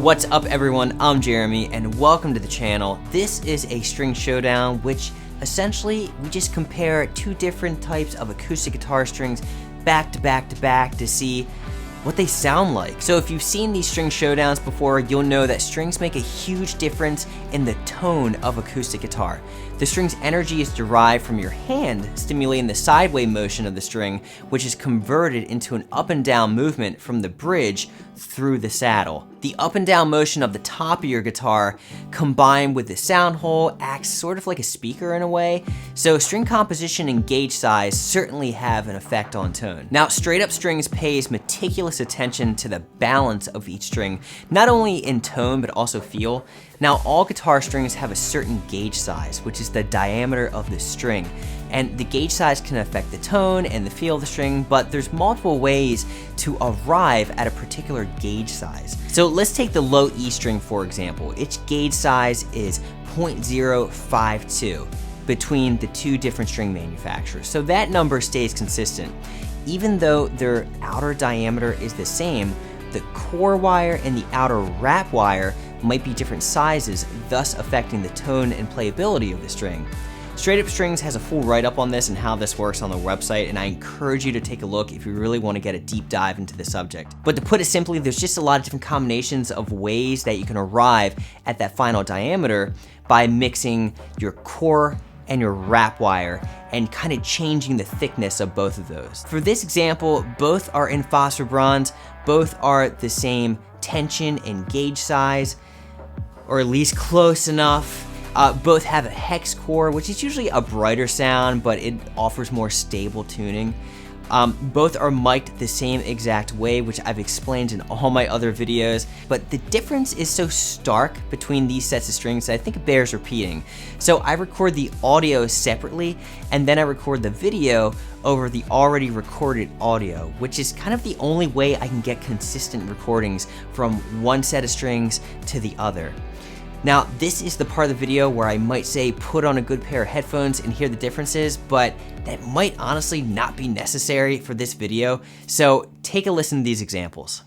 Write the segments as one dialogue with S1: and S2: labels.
S1: What's up everyone, I'm Jeremy and welcome to the channel. This is a string showdown, which essentially we just compare two different types of acoustic guitar strings back to back to back to see what they sound like. So if you've seen these string showdowns before, you'll know that strings make a huge difference in the tone of acoustic guitar. The string's energy is derived from your hand stimulating the sideway motion of the string, which is converted into an up and down movement from the bridge through the saddle. The up and down motion of the top of your guitar combined with the sound hole acts sort of like a speaker in a way, so string composition and gauge size certainly have an effect on tone. Now, Straight Up Strings pays meticulous attention to the balance of each string, not only in tone but also feel. Now, all guitar strings have a certain gauge size, which is the diameter of the string, and the gauge size can affect the tone and the feel of the string, but there's multiple ways to arrive at a particular gauge size. So let's take the low E string for example. Its gauge size is 0.052 between the two different string manufacturers, so that number stays consistent. Even though their outer diameter is the same, the core wire and the outer wrap wire might be different sizes, thus affecting the tone and playability of the string. Straight Up Strings has a full write-up on this and how this works on their website, and I encourage you to take a look if you really want to get a deep dive into the subject. But to put it simply, there's just a lot of different combinations of ways that you can arrive at that final diameter by mixing your core and your wrap wire and kind of changing the thickness of both of those. For this example, both are in phosphor bronze, both are the same tension and gauge size, or at least close enough. Both have a hex core, which is usually a brighter sound, but it offers more stable tuning. Both are mic'd the same exact way, which I've explained in all my other videos, but the difference is so stark between these sets of strings that I think it bears repeating. So I record the audio separately, and then I record the video over the already recorded audio, which is kind of the only way I can get consistent recordings from one set of strings to the other. Now, this is the part of the video where I might say put on a good pair of headphones and hear the differences, but that might honestly not be necessary for this video, so take a listen to these examples.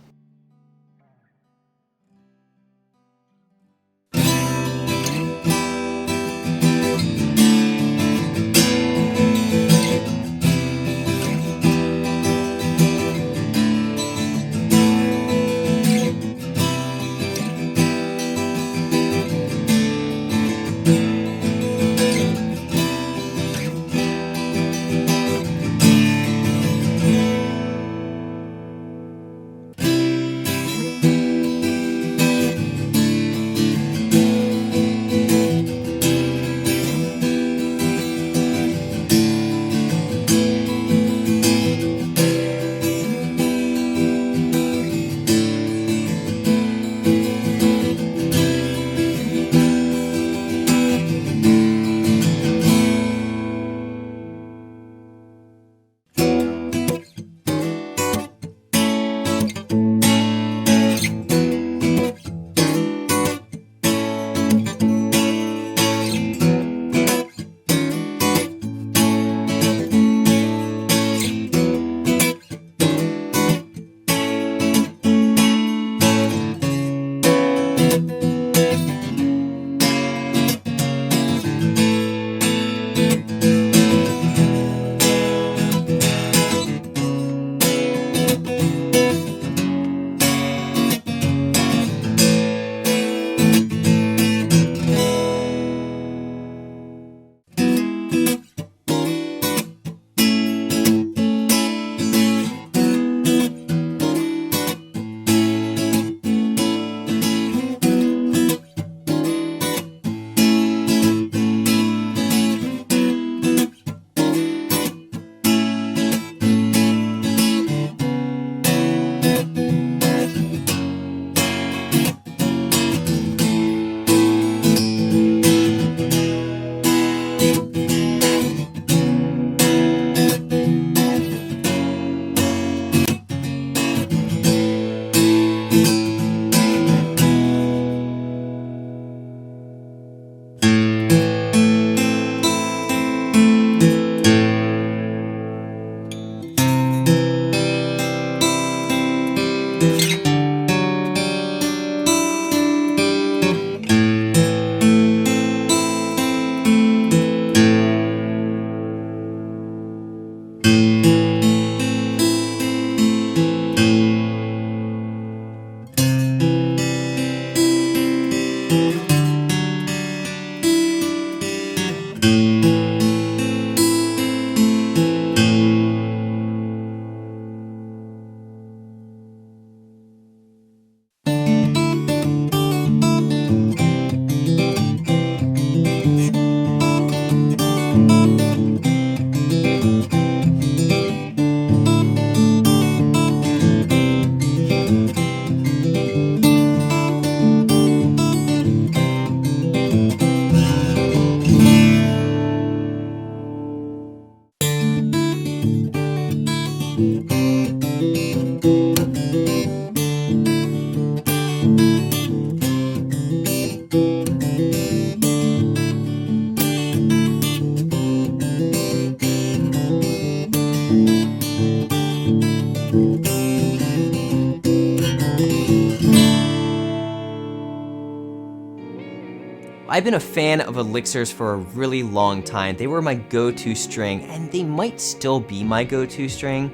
S1: I've been a fan of Elixirs for a really long time. They were my go-to string, and they might still be my go-to string,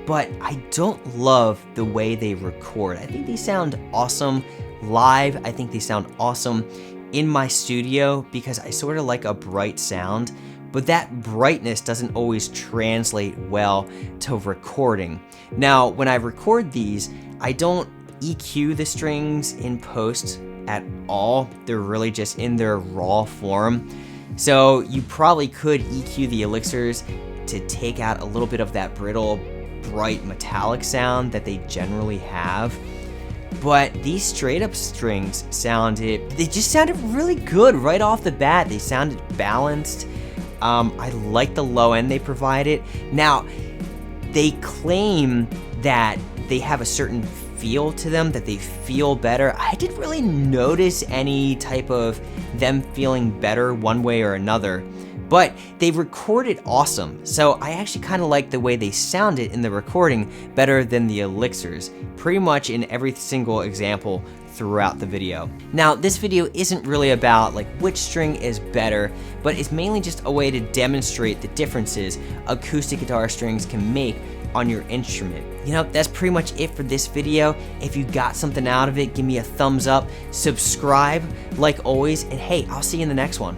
S1: but I don't love the way they record. I think they sound awesome live. I think they sound awesome in my studio because I sort of like a bright sound, but that brightness doesn't always translate well to recording. Now, when I record these, I don't EQ the strings in post at all. They're really just in their raw form. So you probably could EQ the Elixirs to take out a little bit of that brittle, bright metallic sound that they generally have. But these straight up strings they just sounded really good right off the bat. They sounded balanced. I like the low end they provided. Now, they claim that they have a certain feel to them, that they feel better. I didn't really notice any type of them feeling better one way or another, but they recorded awesome. So I actually kind of like the way they sounded in the recording better than the Elixirs, pretty much in every single example throughout the video. Now, this video isn't really about like which string is better, but it's mainly just a way to demonstrate the differences acoustic guitar strings can make on your instrument. You know, that's pretty much it for this video. If you got something out of it, give me a thumbs up, subscribe like always, and hey, I'll see you in the next one.